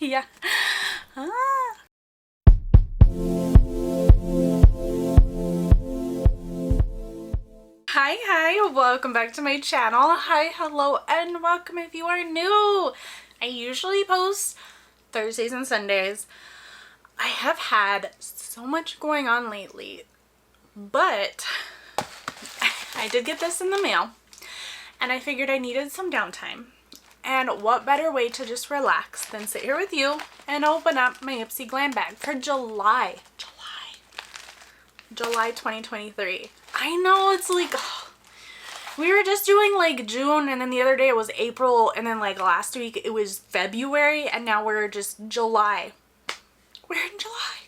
Yeah. Hi, welcome back to my channel. Hi, hello, and welcome if you are new. I usually post Thursdays and Sundays. I have had so much going on lately, but I did get this in the mail, and I figured I needed some downtime. And what better way to just relax than sit here with you and open up my IPSY Glam Bag for July 2023. I know, it's like, we were just doing like June, and then the other day it was April, and then like last week it was February, and now we're just July. We're in July.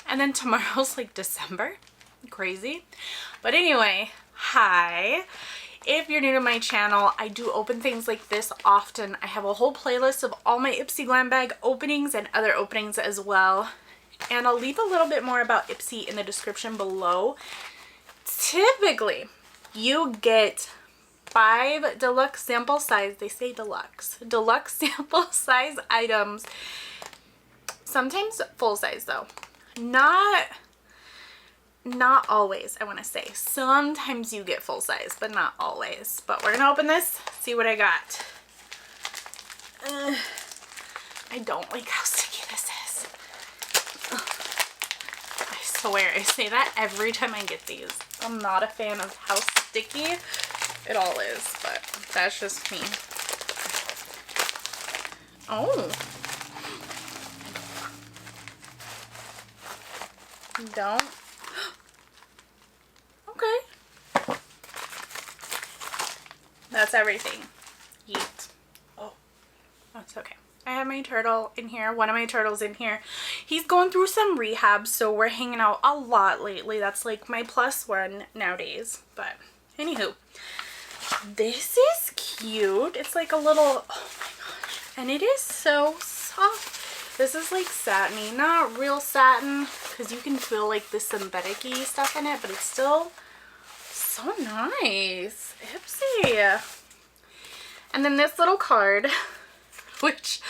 And then tomorrow's like December. Crazy. But anyway, hi. If you're new to my channel, I do open things like this often. I have a whole playlist of all my IPSY Glam Bag openings and other openings as well. And I'll leave a little bit more about IPSY in the description below. Typically, you get 5 deluxe sample size, they say deluxe sample size items. Sometimes full size though. Not always, I want to say. Sometimes you get full size, but not always. But we're gonna open this, see what I got. I don't like how sticky this is. I swear, I say that every time I get these. I'm not a fan of how sticky it all is, but that's just me. Oh. Don't. Okay. That's everything. Yeet. Oh, that's okay. I have my turtle in here. One of my turtles in here. He's going through some rehab, so we're hanging out a lot lately. That's like my +1 nowadays. But anywho, this is cute. It's like a little, oh my gosh. And it is so soft. This is like satiny, not real satin, because you can feel like the synthetic-y stuff in it, but it's still so nice. IPSY. And then this little card, which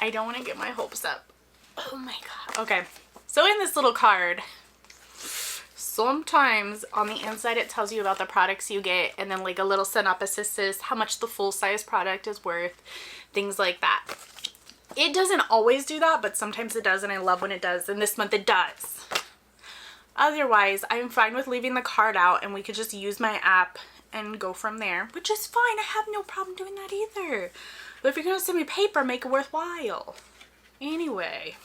I don't want to get my hopes up. Oh my god. Okay. So in this little card, sometimes on the inside it tells you about the products you get, and then like a little synopsis is how much the full size product is worth, things like that. It doesn't always do that, but sometimes it does, and I love when it does, and this month it does. Otherwise, I'm fine with leaving the card out, and we could just use my app and go from there, which is fine. I have no problem doing that either. But if you're going to send me paper, make it worthwhile. Anyway,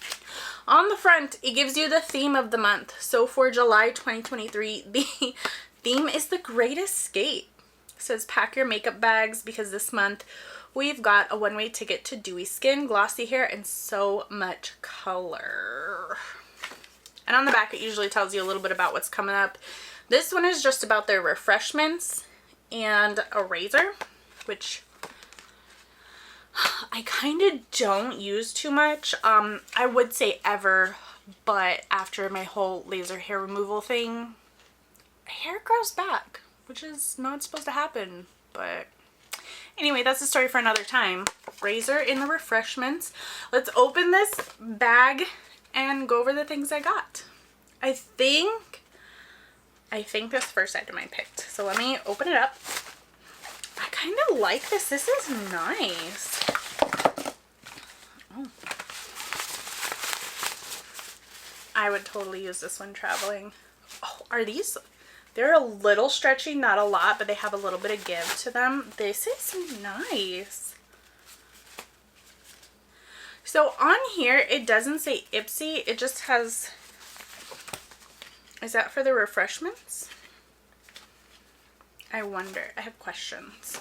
on the front, it gives you the theme of the month. So for July 2023, the theme is the Great Escape. It says pack your makeup bags, because this month we've got a one-way ticket to dewy skin, glossy hair, and so much color. And on the back, it usually tells you a little bit about what's coming up. This one is just about their refreshments and a razor, which I kind of don't use too much. I would say ever, but after my whole laser hair removal thing, hair grows back, which is not supposed to happen, but anyway, that's a story for another time. Razor in the refreshments. Let's open this bag and go over the things I got. I think this first item I picked. So let me open it up. I kind of like this. This is nice. Oh. I would totally use this when traveling. Oh, are these? They're a little stretchy, not a lot, but they have a little bit of give to them. This is nice. So on here, it doesn't say IPSY. It just has, is that for the refreshments? I wonder. I have questions.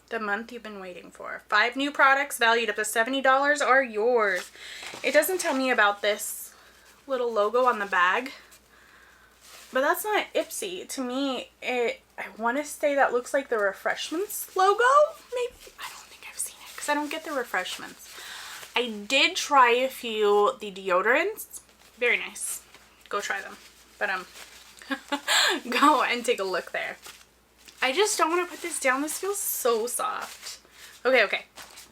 The month you've been waiting for. 5 new products valued up to $70 are yours. It doesn't tell me about this little logo on the bag. But that's not IPSY. To me, I want to say that looks like the refreshments logo. Maybe. I don't think I've seen it because I don't get the refreshments. I did try a few, the deodorants. Very nice. Go try them. But go and take a look there. I just don't want to put this down. This feels so soft. Okay.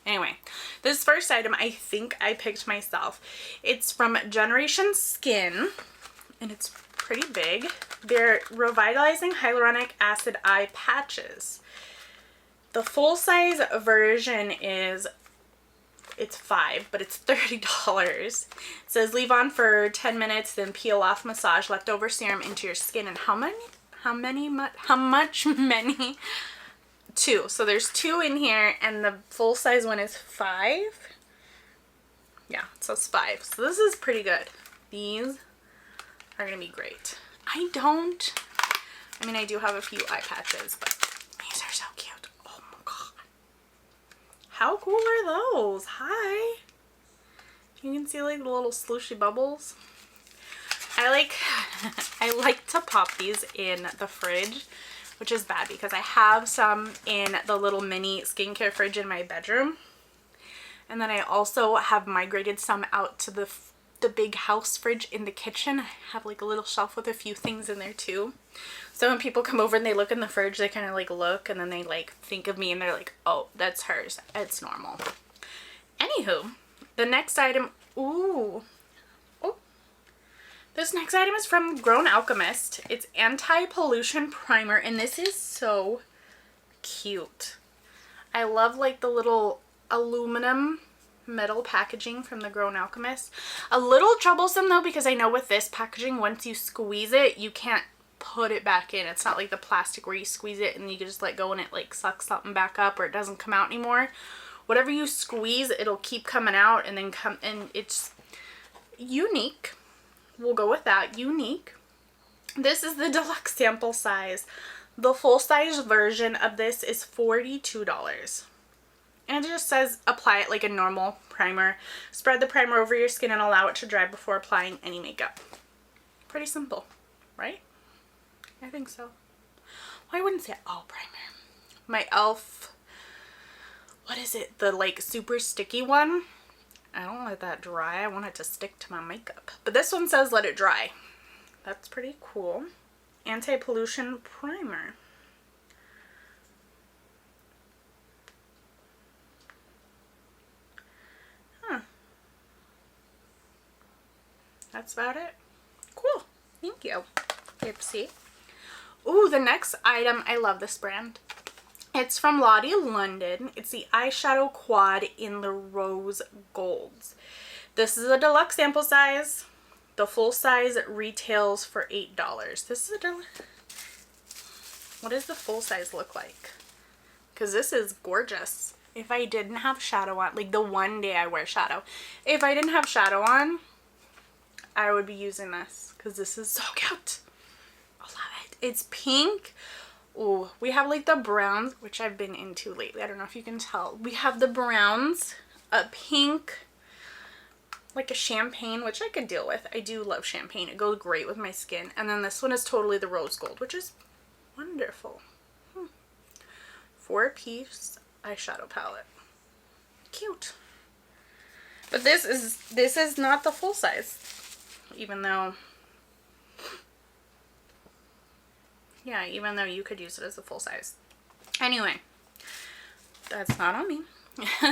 Anyway, this first item I think I picked myself. It's from Generation Skin, and it's pretty big. They're Revitalizing Hyaluronic Acid Eye Patches. The full-size version is, it's $5, but it's $30. It says leave on for 10 minutes, then peel off, massage leftover serum into your skin. And how much? Two. So there's 2 in here, and the full-size one is $5. Yeah, it says $5. So this is pretty good. These are gonna be great. I mean, I do have a few eye patches, but these are so cute. Oh my god. How cool are those? Hi. You can see like the little slooshy bubbles. I like to pop these in the fridge, which is bad because I have some in the little mini skincare fridge in my bedroom. And then I also have migrated some out to the big house fridge in the kitchen. I have like a little shelf with a few things in there too. So when people come over and they look in the fridge, they kind of like look and then they like think of me and they're like, oh, that's hers. It's normal. Anywho, the next item, this next item is from Grown Alchemist. It's Anti-Pollution Primer, and this is so cute. I love like the little aluminum metal packaging from the Grown Alchemist. A little troublesome though, because I know with this packaging, once you squeeze it, you can't put it back in. It's not like the plastic where you squeeze it and you can just let go and it like sucks something back up or it doesn't come out anymore. Whatever you squeeze, it'll keep coming out and then it's unique. We'll go with that. Unique. This is the deluxe sample size. The full size version of this is $42. And it just says apply it like a normal primer. Spread the primer over your skin and allow it to dry before applying any makeup. Pretty simple, right? I think so. Well, I wouldn't say all primer. My e.l.f., what is it? The like super sticky one. I don't let that dry. I want it to stick to my makeup. But this one says let it dry. That's pretty cool. Anti-pollution primer. Huh. That's about it. Cool. Thank you. IPSY. Ooh, the next item. I love this brand. It's from Lottie London. It's the eyeshadow quad in the rose golds. This is a deluxe sample size. The full size retails for $8. This is a what does the full size look like? Because this is gorgeous. If I didn't have shadow on, like the one day I wear shadow, if I didn't have shadow on, I would be using this because this is so cute. I love it. It's pink. Oh, we have like the browns, which I've been into lately. I don't know if you can tell. We have the browns, a pink, like a champagne, which I could deal with. I do love champagne. It goes great with my skin. And then this one is totally the rose gold, which is wonderful. 4-piece eyeshadow palette. Cute. But this is not the full size, even though you could use it as a full size. Anyway, that's not on me.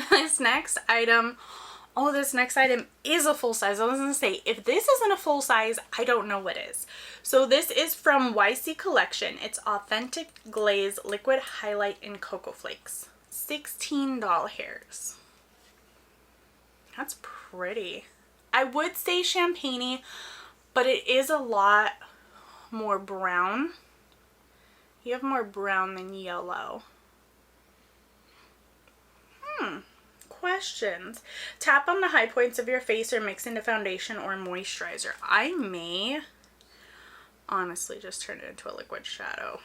This next item is a full size. I was gonna say, if this isn't a full size, I don't know what is. So this is from YC Collection. It's Authentic Glaze Liquid Highlight in Cocoa Flakes. $16. That's pretty. I would say champagne-y, but it is a lot more brown. You have more brown than yellow. Questions. Tap on the high points of your face or mix into foundation or moisturizer. I may honestly just turn it into a liquid shadow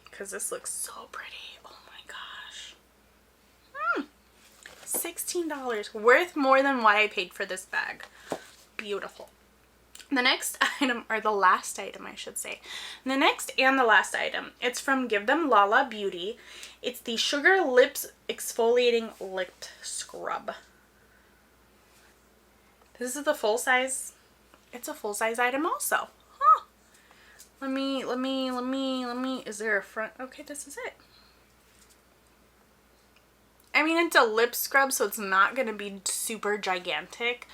because this looks so pretty. Oh my gosh. $16. Worth more than what I paid for this bag. Beautiful. The next item, or the last item I should say. The next and the last item, it's from Give Them LALA Beauty. It's the Sugar Lips Exfoliating Lip Scrub. This is the full size. It's a full size item also. Huh. Let me, is there a front? Okay, this is it. I mean, it's a lip scrub, so it's not going to be super gigantic.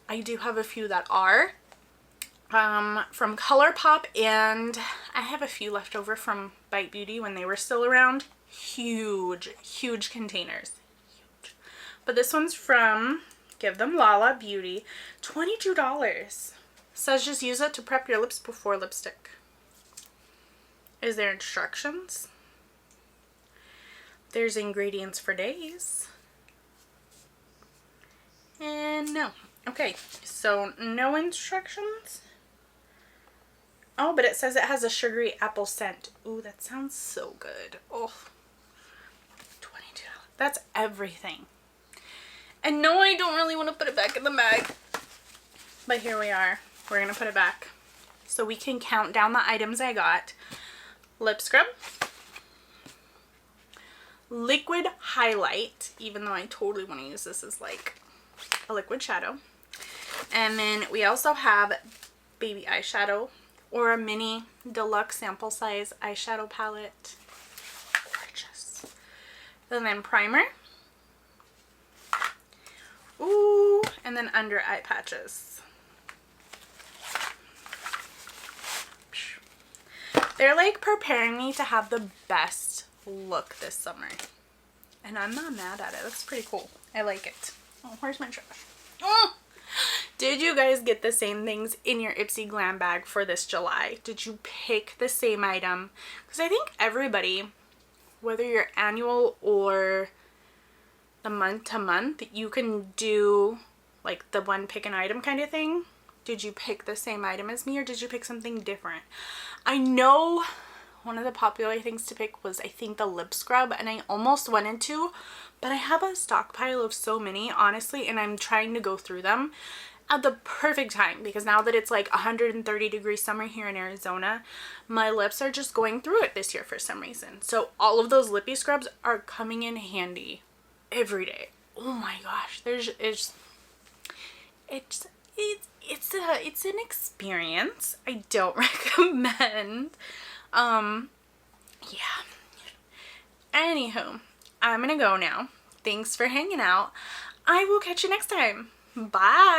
I do have a few that are from ColourPop, and I have a few left over from Bite Beauty when they were still around. Huge, huge containers. Huge. But this one's from Give Them LALA Beauty. $22. Says just use it to prep your lips before lipstick. Is there instructions? There's ingredients for days. And no. Okay, so no instructions. Oh, but it says it has a sugary apple scent. Ooh, that sounds so good. Oh, $22. That's everything. And no, I don't really want to put it back in the bag. But here we are. We're going to put it back. So we can count down the items I got. Lip scrub. Liquid highlight. Even though I totally want to use this as like a liquid shadow. And then we also have baby eyeshadow. Or a mini deluxe sample size eyeshadow palette. Gorgeous. And then primer. Ooh, and then under eye patches. They're like preparing me to have the best look this summer. And I'm not mad at it. That's pretty cool. I like it. Oh, where's my trash? Oh! Did you guys get the same things in your IPSY Glam Bag for this July? Did you pick the same item? Because I think everybody, whether you're annual or the month to month, you can do like the one pick an item kind of thing. Did you pick the same item as me, or did you pick something different? I know one of the popular things to pick was, I think, the lip scrub, and I almost wanted to, but I have a stockpile of so many, honestly, and I'm trying to go through them at the perfect time, because now that it's like 130-degree summer here in Arizona, my lips are just going through it this year for some reason. So all of those lippy scrubs are coming in handy every day. Oh my gosh, it's an experience. I don't recommend. Yeah. Anywho, I'm gonna go now. Thanks for hanging out. I will catch you next time. Bye.